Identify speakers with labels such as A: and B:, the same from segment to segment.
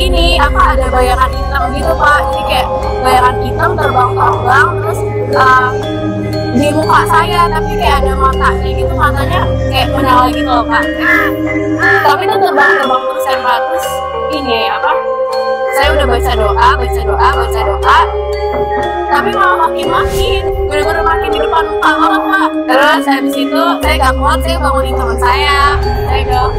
A: ini apa ada bayangan hitam gitu Pak, jadi kayak bayangan hitam terbang-terbang terus di muka saya, tapi kayak ada matanya gitu, matanya kayak menyala gitu loh Pak. Tapi itu terbang-terbang terus ya Pak. Terus ini apa, saya udah baca doa, tapi malah makin bener-bener makin di depan muka banget Pak. Terus habis itu saya gak kuat, saya bangunin teman saya bilang,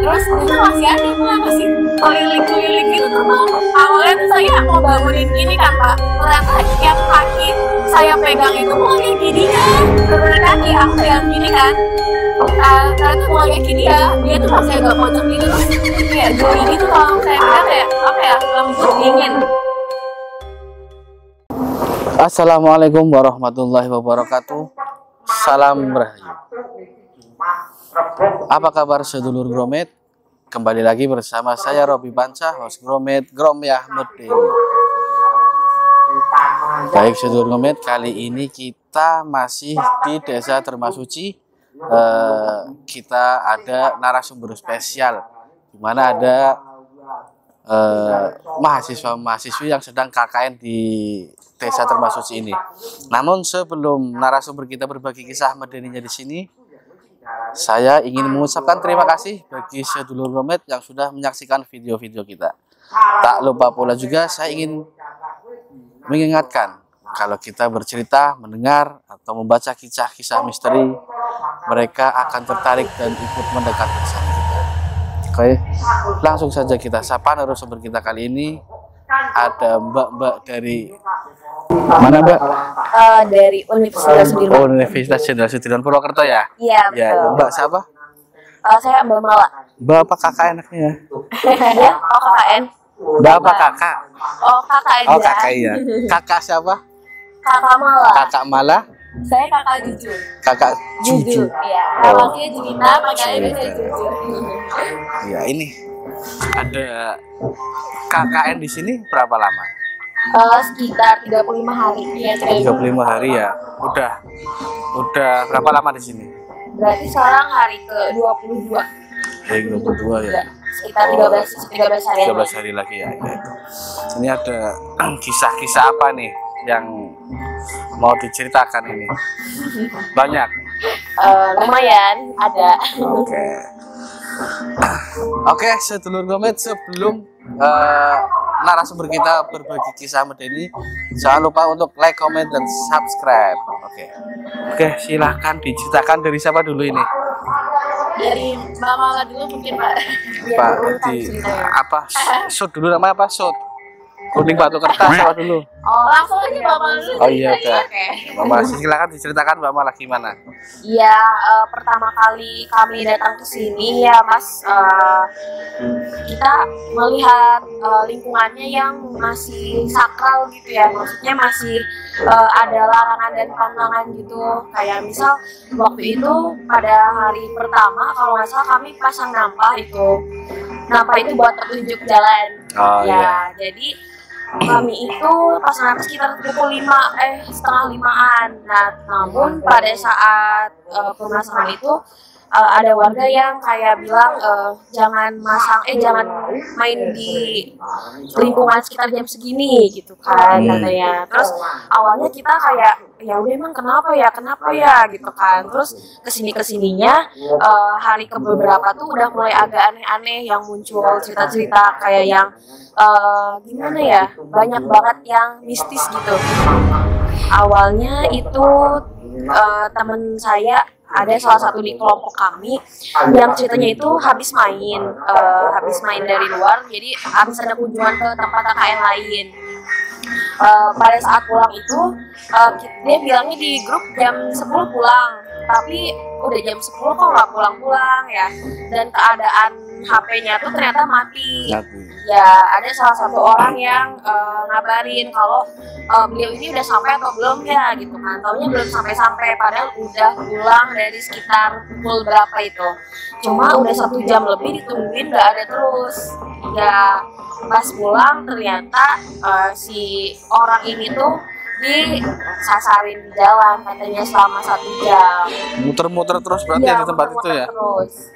A: terus itu masih ada Pak, masih keliling-keliling gitu terbang. Awalnya tuh saya mau bangunin gini kan Pak, ternyata yang kaki saya pegang itu bukan kayak gini kan, bener-bener kaki aku yang gini kan, ternyata bukan kayak gini ya, dia tuh masih agak pojok gitu, terus kayak geli gitu. Kalau saya bilang kayak apa ya, lembut dingin.
B: Assalamualaikum warahmatullahi wabarakatuh. Salam Rahayu. Apa kabar sedulur Gromet? Kembali lagi bersama saya Robi Banca, host Gromet Gromyah Merdeni. Baik sedulur Gromet, kali ini kita masih di Desa Termasuci. Kita ada narasumber spesial, di mana ada mahasiswa-mahasiswi yang sedang KKN di Desa Termasuci ini. Namun sebelum narasumber kita berbagi kisah medeninya di sini, saya ingin mengucapkan terima kasih bagi sedulur Gromet yang sudah menyaksikan video-video kita. Tak lupa pula juga saya ingin mengingatkan, kalau kita bercerita, mendengar, atau membaca kisah-kisah misteri, mereka akan tertarik dan ikut mendekat bersama kita. Oke, langsung saja kita sapa narasumber kita kali ini. Ada mbak-mbak dari mana Mbak?
A: Dari Universitas Sudirman.
B: Oh, Universitas Jenderal Sudirman Purwokerto ya?
A: Iya,
B: ya, Mbak siapa?
A: Saya Mbak Mala.
B: Mbak apa kakak enaknya?
A: Ya, oh KKN.
B: Mbak apa kakak?
A: Oh kakak aja.
B: Oh kakak ya. Kakak siapa?
A: Kakak Mala.
B: Kakak Mala?
A: Saya kakak Juju.
B: Kakak Juju.
A: Iya. Namanya Juwita, panggilannya saya Juju.
B: Iya, ini ada KKN di sini berapa lama?
A: Sekitar 35 hari. Ya,
B: 35 hari ya. Udah berapa lama di sini?
A: Berarti sekarang hari ke-22.
B: Hari 22 ya.
A: Sekitar 13 hari.
B: 13 hari lagi ya. Ini ada kisah-kisah apa nih yang mau diceritakan ini? Banyak.
A: Lumayan ada.
B: Oke, sedulur Gromet, sebelum narasumber kita berbagi kisah medeni, jangan lupa untuk like, comment, dan subscribe. Oke, silahkan diceritakan dari siapa dulu ini?
A: Dari Mbak Mala dulu mungkin Pak.
B: Pak, apa? Sud dulu, namanya apa? Sud Kuning Batu Kertas apa dulu?
A: Oh, langsung aja Mbak Mala dulu.
B: Oh iya, udah.
A: Oke.
B: Mbak Mala, silakan diceritakan Mbak Mala gimana?
A: Iya, pertama kali kami datang ke sini ya Mas, kita melihat lingkungannya yang masih sakral gitu ya, maksudnya masih ada larangan dan pantangan gitu. Kayak misal waktu itu pada hari pertama kalau nggak salah kami pasang nampah itu buat petunjuk jalan.
B: Oh,
A: ya, jadi kami itu pasangan sekitar pukul 4:30-an. Nah, namun pada saat pemasangan itu ada warga yang kayak bilang jangan main di lingkungan sekitar jam segini gitu kan katanya. Terus awalnya kita kayak ya udah emang kenapa ya gitu kan. Terus kesininya hari kebeberapa tuh udah mulai agak aneh-aneh yang muncul cerita-cerita kayak yang gimana ya, banyak banget yang mistis gitu. Awalnya itu temen saya ada salah satu di kelompok kami yang ceritanya itu habis main dari luar, jadi habis ada kunjungan ke tempat KKN lain. Pada saat pulang itu dia bilangnya di grup jam 10 pulang, tapi udah jam 10 kok nggak pulang-pulang ya, dan keadaan HP-nya tuh ternyata mati. Ya, ada salah satu orang yang ngabarin kalau beliau ini udah sampai atau belum ya gitu kan. Taunya belum sampai-sampai, padahal udah pulang dari sekitar pukul berapa itu. Cuma udah 1 jam lebih ditungguin nggak ada terus. Ya, pas pulang ternyata si orang ini tuh disasarin di jalan katanya selama 1 jam.
B: Muter-muter terus berarti ya, di tempat itu ya?
A: Terus.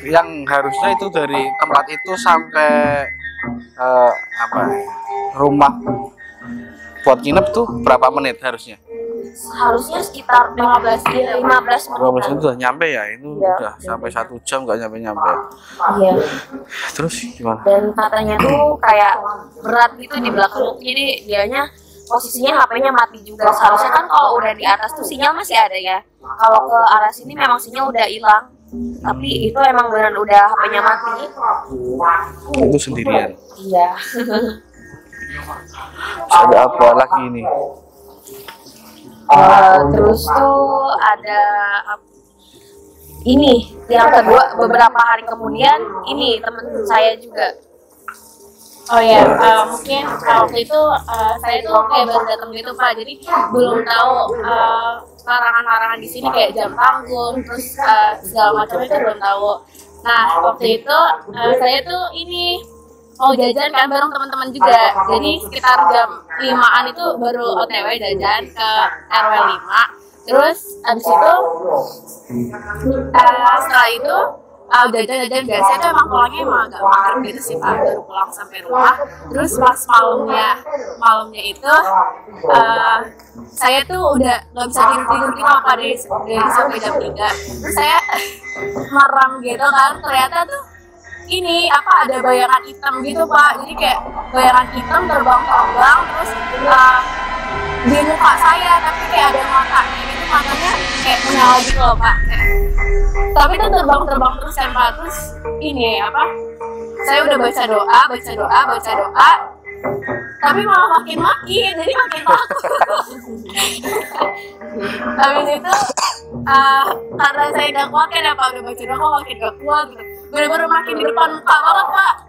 B: yang harusnya itu dari tempat itu sampai apa rumah buat nginep tuh berapa menit harusnya?
A: Harusnya sekitar 15 menit.
B: 15 menit udah nyampe ya, itu
A: Iya.
B: udah sampai 1 jam nggak nyampe.
A: Iya.
B: Terus gimana?
A: Dan katanya tuh kayak berat gitu di belakang, jadi dianya posisinya HP-nya mati juga. Seharusnya kan kalau udah di atas tuh sinyal masih ada ya. Kalau ke arah sini memang sinyal udah hilang. Tapi itu emang beneran udah HP-nya mati.
B: Itu sendirian.
A: Iya.
B: Ada apa lagi ini?
A: Terus tuh ada ini yang kedua, beberapa hari kemudian ini temen saya juga.
C: Oh ya, mungkin waktu itu saya tuh kayak baru datang gitu Pak, jadi belum tahu larangan-larangan di sini kayak jam tanggung, terus segala macam itu belum tahu. Nah waktu itu saya tuh ini mau jajan kan bareng teman-teman juga, jadi sekitar jam 5-an itu baru OTW jajan ke RW 5. Terus abis itu setelah itu jajan-jajan biasa itu emang pulangnya emang agak mager gitu sih Pak, baru pulang sampai rumah. Terus pas malamnya itu saya tuh udah nggak bisa tidur gitu apa dari sampai jam 3. Terus saya merem gitu kan, ternyata tuh ini apa ada bayangan hitam gitu Pak, jadi kayak bayangan hitam terbang-terbang terus di muka saya, tapi kayak ada matanya gitu, matanya kayak menyala gitu loh Pak, tapi itu terbang terus kan Pak. Terus ini apa, saya udah baca doa, tapi malah makin jadi makin takut. Habis itu karena saya gak kuat kan apa, udah baca doa kok makin gak kuat gitu, bener-bener makin di depan muka banget Pak.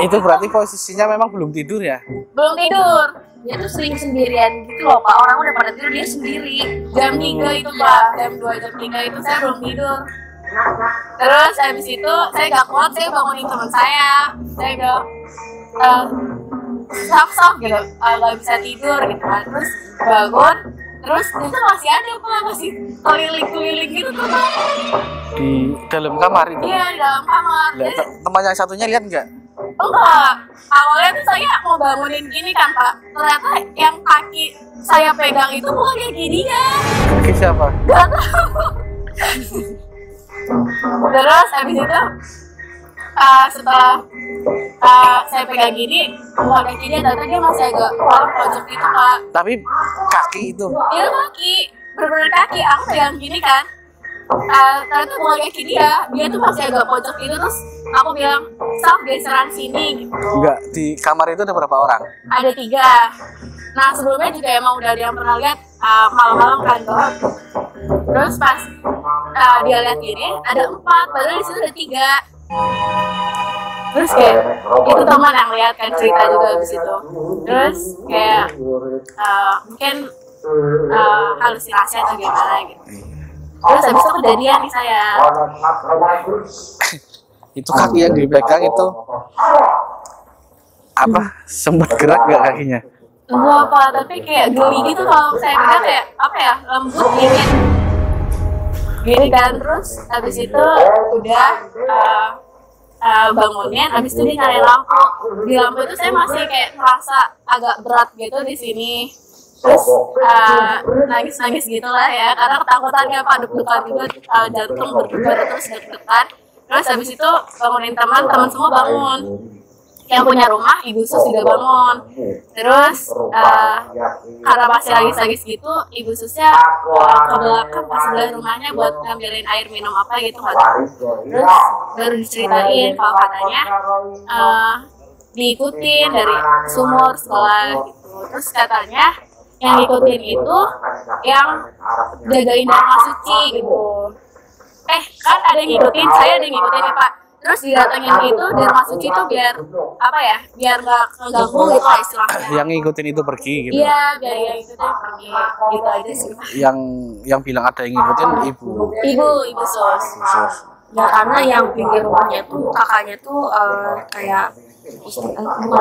B: Itu berarti posisinya memang belum tidur ya?
C: Belum tidur.
A: Dia tuh sering sendirian gitu loh Pak, orang udah pada tidur dia sendiri.
C: Jam 3 itu Pak, jam 2 jam 3 itu saya belum tidur. Terus habis itu saya gak kuat, saya bangunin teman saya udah saf gitu, gak bisa tidur gitu kan. Terus bangun, terus itu masih ada Pak, masih keliling gitu tuh Pak.
B: Di dalam kamar itu?
C: Iya, di dalam kamar.
B: Teman yang satunya lihat nggak?
C: Enggak, awalnya tuh saya mau bangunin gini kan Pak, ternyata yang kaki saya pegang itu bukan kaki dia.
B: Kaki siapa?
C: Gak tahu. Terus habis itu setelah saya pegang gini, bukan kaki dia, ternyata dia masih agak pojok gitu Pak.
B: Tapi kaki itu?
C: Itu kaki, bener-bener kaki, aku pegang gini kan, ternyata bukan kaki dia tuh masih agak pojok gitu. Terus aku bilang, Saf geseran sini gitu.
B: Enggak, di kamar itu ada berapa orang?
C: Ada 3. Nah sebelumnya juga emang udah ada yang pernah lihat malam-malam kan tuh. Terus pas dia lihat gini ada 4, padahal di situ ada 3. Terus kayak itu teman yang lihat kan, cerita juga di situ. Terus kayak mungkin halusinasi atau gimana gitu. Terus habis itu kejadian nih saya.
B: Itu kaki yang dipegang itu apa? Sempat gerak nggak kakinya?
C: Enggak apa, tapi kayak geli gitu kalau saya pegang, kayak apa ya, lembut dingin gini kan. Terus habis itu udah bangunin, habis itu dia nyalain lampu. Di lampu itu saya masih kayak merasa agak berat gitu di sini. Terus nangis gitu lah ya, karena ketakutannya Pak, deg-degan juga, jantung berdebar terus deg-degan. Terus habis itu bangunin teman semua bangun. Yang punya rumah, Ibu Sus juga bangun. Terus karena masih nangis gitu, Ibu Susnya ke belakang pas sebelah rumahnya buat ngambilin air minum apa gitu nggak tahu. Terus baru diceritain kalau katanya diikutin dari sumur sekolah gitu. Terus katanya yang ngikutin itu yang jagain Dharma Suci gitu. Kan ada yang ngikutin, saya ada yang ngikutin ya Pak. Terus didatengin itu Dharma Suci itu biar apa ya, biar nggak keganggu gitu lah istilahnya.
B: Yang ngikutin itu pergi gitu?
C: Iya, biar yang ngikutin pergi gitu aja sih Pak.
B: Yang bilang ada yang ngikutin
C: Ibu Sus.
A: Ya karena yang pinggir rumahnya tuh kakaknya tuh kayak bukan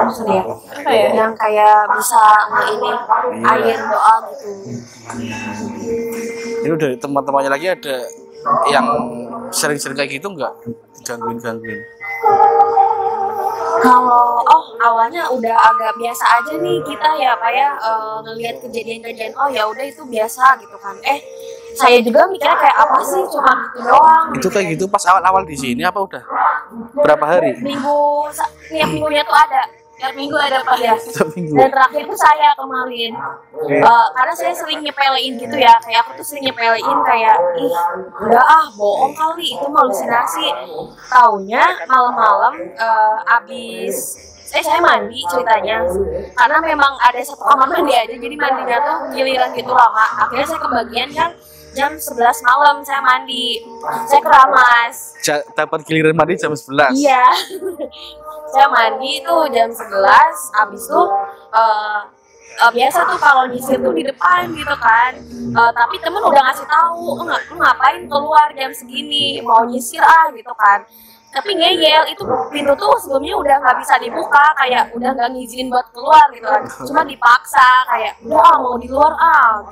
A: maksudnya ya,
C: Apa ya?
A: yang kayak bisa ini air doa gitu.
B: Ini dari teman-temannya lagi ada yang sering-sering kayak gitu nggak digangguin?
A: Kalau awalnya udah agak biasa aja nih kita ya Pak ya, ngelihat kejadian-kejadian ya udah itu biasa gitu kan. Saya juga mikirnya kayak apa sih cuma gitu doang.
B: Itu kayak gitu pas awal-awal di sini apa udah berapa hari?
A: Tiap minggunya tuh ada.
C: Tiap minggu ada Pak ya.
A: Dan terakhir tuh saya kemarin, karena saya sering nyepelein gitu ya, kayak aku tuh sering nyepelein kayak, udah bohong kali, itu halusinasi. Taunya malam-malam abis saya mandi ceritanya, karena memang ada satu kamar mandi aja, jadi mandinya tuh giliran gitu lama. Akhirnya saya kebagian kan jam 11 malam saya mandi, saya keramas.
B: Dapat giliran mandi jam 11?
A: Iya. Saya mandi tuh jam 11, abis tuh biasa tuh kalau nyisir tuh di depan gitu kan, tapi temen udah ngasih tahu, lu ngapain keluar jam segini, mau nyisir gitu kan. Tapi ngeyel, itu pintu tuh sebelumnya udah nggak bisa dibuka, kayak udah nggak ngizinin buat keluar gitu kan, cuma dipaksa kayak udah mau di luar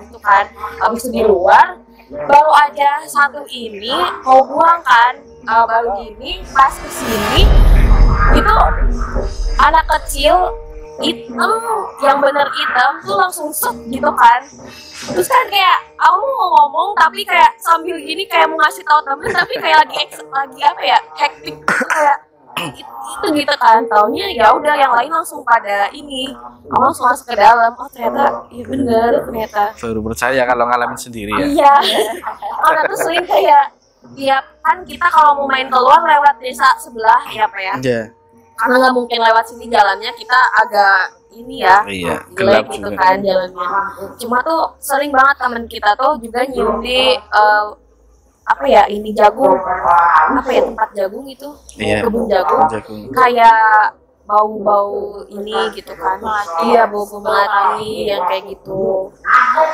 A: gitu kan. Abis itu di luar, baru aja satu ini mau buang kan, baru gini pas kesini itu anak kecil hitam, yang bener hitam tuh langsung set gitu kan. Terus kan kayak aku mau ngomong tapi kayak sambil gini kayak mau ngasih tahu temen, tapi kayak lagi apa ya, hektik gitu, kayak itu gitu kan. Taunya ya udah yang lain langsung pada ini, aku langsung masuk ke dalam. Ternyata iya bener, ternyata
B: baru percaya kalau ngalamin sendiri ya.
A: Iya, karena tuh sering kayak tiap kan kita kalau mau main keluar lewat desa sebelah ya Pak ya.
B: Iya.
A: Karena nggak mungkin lewat sini jalannya, kita agak ini ya,
B: Iya,
A: jelek
B: gelap
A: gitu
B: juga
A: kan jalannya. Cuma tuh sering banget teman kita tuh juga nyium di apa ya, ini jagung, apa ya, tempat jagung itu,
B: Iya,
A: kebun jagung, kayak bau-bau ini gitu kan. Iya, bau-bau melati yang kayak gitu.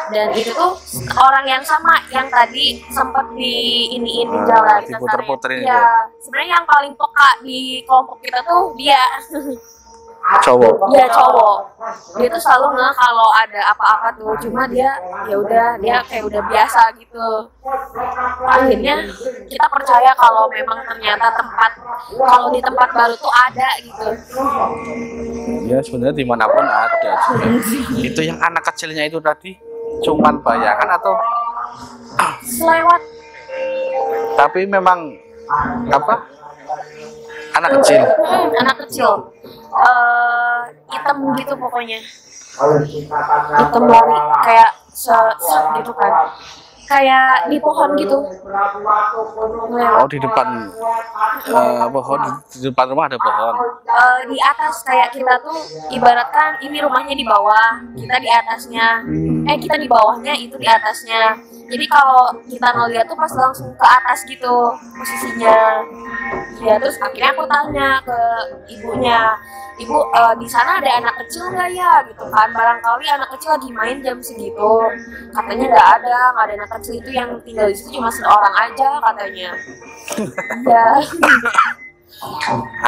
A: Dan itu tuh orang yang sama yang tadi sempat di iniin di jalan.
B: diputer-puterin itu.
A: Iya, sebenarnya yang paling peka di kelompok kita tuh dia.
B: Cowok.
A: Iya, cowok. Dia tuh selalu nggak kalau ada apa-apa tuh, cuma dia ya udah, dia kayak udah biasa gitu. Akhirnya kita percaya kalau memang ternyata kalau di tempat baru tuh ada gitu.
B: Ya sebenarnya dimanapun ada. Itu yang anak kecilnya itu tadi cuman bayangan atau
A: Selewat.
B: tapi memang apa? Anak kecil.
A: Anak kecil. Hitam gitu pokoknya. Hitam lari kayak gitu kan. Kayak di pohon gitu.
B: Oh, di depan pohon, di depan rumah ada pohon.
A: Di atas, kayak kita tuh ibaratkan ini rumahnya di bawah, kita di atasnya. Kita di bawahnya, itu di atasnya. Jadi kalau kita ngeliat tuh pas langsung ke atas gitu posisinya. Ya terus akhirnya aku tanya ke ibunya, Ibu, di sana ada anak kecil nggak ya gitu kan, barangkali anak kecil lagi main jam segitu. Katanya nggak ada anak kecil, itu yang tinggal di situ cuma seorang aja katanya. Ya.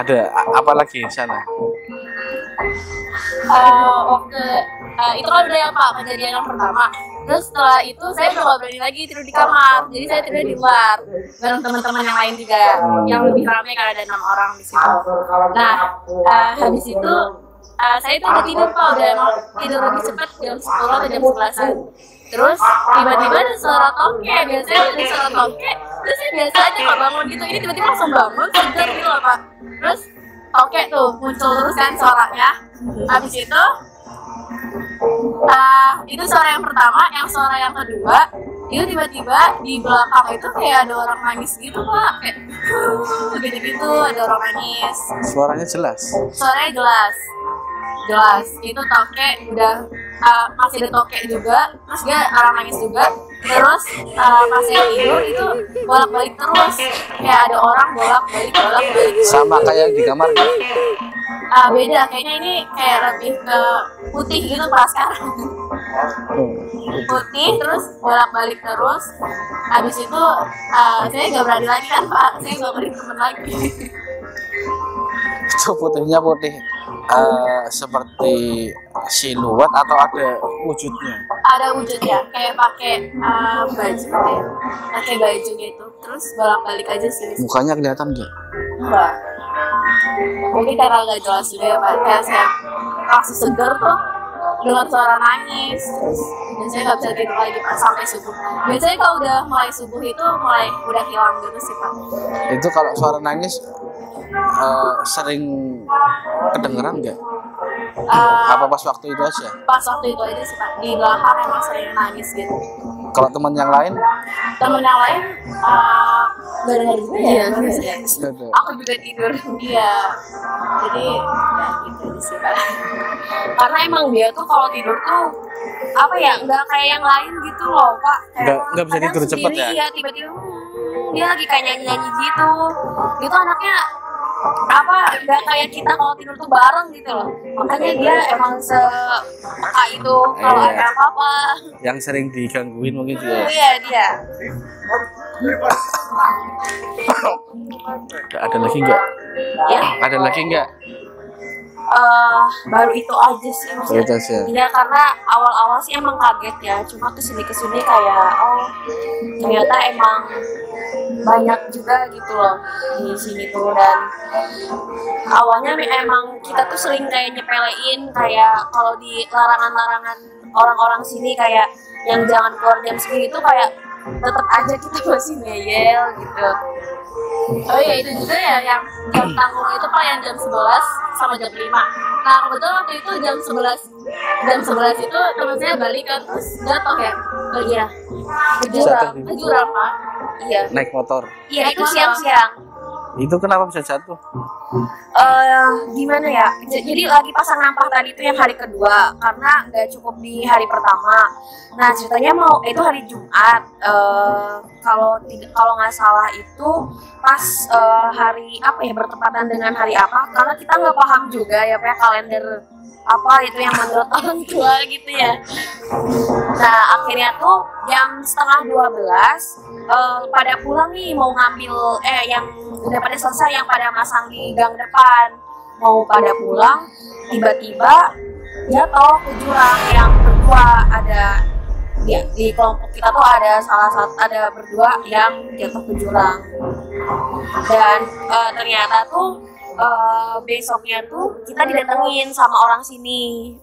B: Ada apa lagi di sana?
C: Waktu itu kan udah ya Pak, kejadian yang pertama. Terus setelah itu saya udah gak berani lagi tidur di kamar, jadi saya tidur di luar bareng teman-teman yang lain juga, yang lebih ramai karena ada 6 orang di situ. Nah, habis itu saya tuh udah tidur Pak, udah mau tidur lebih cepat jam 10 atau jam 11-an. Terus tiba-tiba ada suara tokek, biasanya ada suara tokek, terus saya biasa aja nggak bangun gitu, ini tiba-tiba langsung bangun, segar gitu loh Pak. Terus tokek tuh muncul terus kan suaranya. Habis itu suara yang pertama, yang suara yang kedua itu tiba-tiba di belakang itu kayak ada orang nangis gitu Pak, kayak gitu-gitu, ada orang nangis.
B: Suaranya jelas.
C: Suaranya jelas. Itu tokek udah masih ada tokek juga, terus dia orang nangis juga. Terus pas saya tidur itu bolak-balik terus, kayak ada orang bolak-balik.
B: Sama kayak di kamar nggak?
C: Beda, kayaknya ini kayak lebih ke putih gitu Pak sekarang. Putih terus bolak-balik terus. Habis itu saya nggak berani lagi kan Pak, saya nggak beri teman lagi.
B: Itu putihnya putih seperti siluet atau ada wujudnya?
C: Ada wujudnya, kayak pakai baju ya, pakai baju gitu, terus bolak-balik aja sih.
B: Mukanya kelihatan nggak?
C: Enggak, mungkin karena nggak jelas juga ya Pak. Kayak saya langsung seger tuh dengar suara nangis, terus biasanya nggak bisa tidur lagi Pak sampai subuh. Biasanya kalau udah mulai subuh itu udah hilang gitu sih Pak.
B: Itu kalau suara nangis sering kedengeran nggak? Apa pas waktu itu aja?
C: Pas waktu itu aja sih Pak, di belakang emang sering nangis gitu.
B: Kalau teman yang lain?
C: Temen yang lain nggak dengar juga ya?
B: Nggak ada.
A: Aku juga tidur.
C: Iya, jadi ya gitu aja sih Pak.
A: Karena emang dia tuh kalau tidur tuh apa ya, nggak kayak yang lain gitu loh Pak.
B: Nggak bisa
A: kadang
B: tidur cepet
A: sendiri
B: ya?
A: Tiba-tiba dia lagi kayak nyanyi-nyanyi gitu. Dia tuh anaknya apa, nggak kayak kita kalau tidur tuh bareng gitu loh. Makanya dia emang sepeka itu kalau
B: Iya.
A: ada apa-apa.
B: Yang sering digangguin mungkin juga.
A: Iya dia.
B: Ada lagi nggak?
A: Ya,
B: Ada lagi nggak?
A: baru itu aja sih maksudnya.
B: Itu aja.
A: Ya karena awal-awal sih emang kaget ya, cuma kesini kayak ternyata emang banyak juga gitu loh di sini tuh. Dan awalnya emang kita tuh sering kayak nyepelein kayak kalau di larangan-larangan orang-orang sini kayak yang jangan keluar jam segini tuh kayak tetap aja kita masih ngeyel gitu.
C: Oh iya, itu juga ya yang jam tanggung itu Pak, yang jam 11 sama jam 5. Nah kebetulan waktu itu jam 11 itu teman saya balik kan, terus jatuh ya.
A: Oh iya,
C: Ke jurang Pak.
A: iya.
B: Naik motor.
A: Iya itu siang-siang.
B: Itu kenapa bisa jatuh?
A: Gimana ya? Jadi lagi pasang nampah tadi itu yang hari kedua karena nggak cukup di hari pertama. Nah ceritanya itu hari Jumat. Kalau nggak salah itu pas hari apa ya, bertepatan dengan hari apa? Karena kita nggak paham juga ya Pak, kalender apa itu yang menurut orang tua gitu ya. Nah akhirnya tuh jam 11:30 pada pulang nih, mau ngambil yang udah pada selesai, yang pada masang di gang depan mau pada pulang, tiba-tiba jatuh ke jurang. Yang berdua ada di kelompok kita tuh ada berdua yang jatuh ke jurang. Dan ternyata tuh besoknya tuh kita didatengin sama orang sini.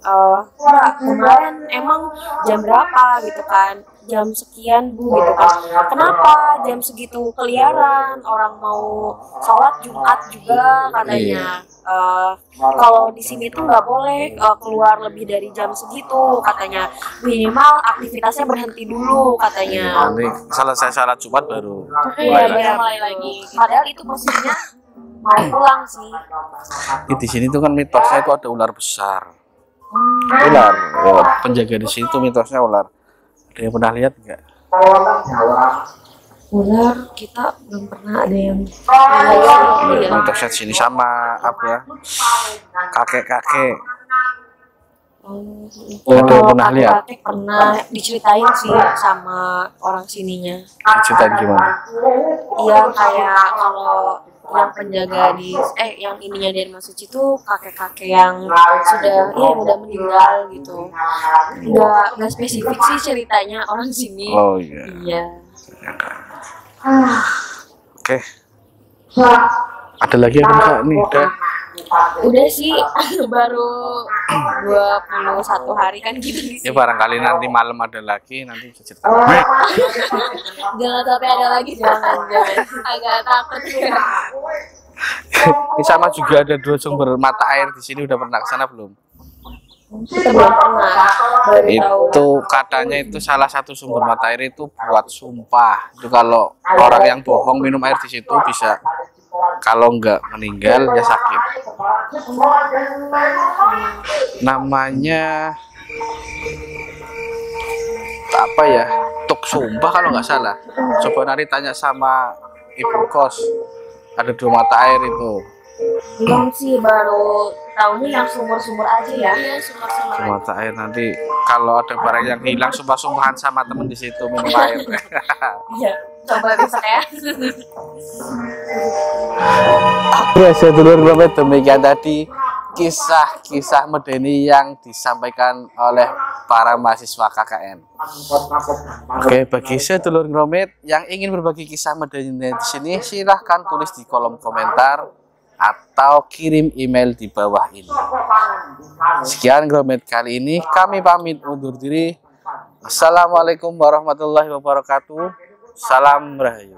A: Mbak, kemarin emang jam berapa gitu kan? Jam sekian Bu gitu kan. Kenapa jam segitu keliaran? Orang mau sholat Jumat juga katanya. Kalau di sini tuh nggak boleh keluar lebih dari jam segitu katanya. Minimal aktivitasnya berhenti dulu katanya.
B: Nanti selesai sholat Jumat baru
A: Iya,
B: mulai lagi.
C: Mulai lagi.
A: Padahal itu posisinya mau pulang sih.
B: Di sini tuh kan mitosnya itu ada ular besar. Ular, penjaga di situ mitosnya ular. Ada yang pernah lihat nggak?
A: Ular kita belum pernah ada yang
B: Mitosnya di sini sama apa ya? Kakek-kakek. Ada yang pernah lihat?
A: Kakek pernah diceritain sih sama orang sininya.
B: Ceritain gimana?
A: Iya kayak kalau yang penjaga yang ininya di Rumah Suci itu kakek-kakek yang udah meninggal gitu. Nggak spesifik sih ceritanya orang sini.
B: Oh iya.
A: Iya.
B: Oke. Ada lagi yang enggak nih?
A: Udah sih baru 21 hari kan gitu di
B: Ya
A: sini.
B: barangkali nanti malam ada lagi, nanti bisa cerita.
C: Jangan sampai ada lagi, jangan. Agak takut ya.
B: Ini sama juga ada 2 sumber mata air di sini, udah pernah ke sana belum?
A: Kita belum pernah. Baru tahu.
B: Itu katanya itu salah satu sumber mata air itu buat sumpah. Itu kalau orang yang bohong minum air di situ bisa, kalau nggak meninggal ya sakit. Namanya apa ya? Tuk sumpah kalau nggak salah. Coba nanti tanya sama ibu kos. Ada 2 mata air itu.
A: Belum sih, baru tahunya yang sumur-sumur aja ya.
C: Iya, sumber-sumber aja.
B: Mata air nanti kalau ada barang yang hilang sumpah-sumpahan sama temen di situ minum air.
A: Iya, coba besok ya.
B: Biasa dulur Gromet, demikian tadi kisah-kisah medeni yang disampaikan oleh para mahasiswa KKN. Oke, bagi sedulur Gromet yang ingin berbagi kisah medeni di sini, silahkan tulis di kolom komentar atau kirim email di bawah ini. Sekian Gromet kali ini, kami pamit undur diri. Assalamualaikum warahmatullahi wabarakatuh. Salam Rahayu.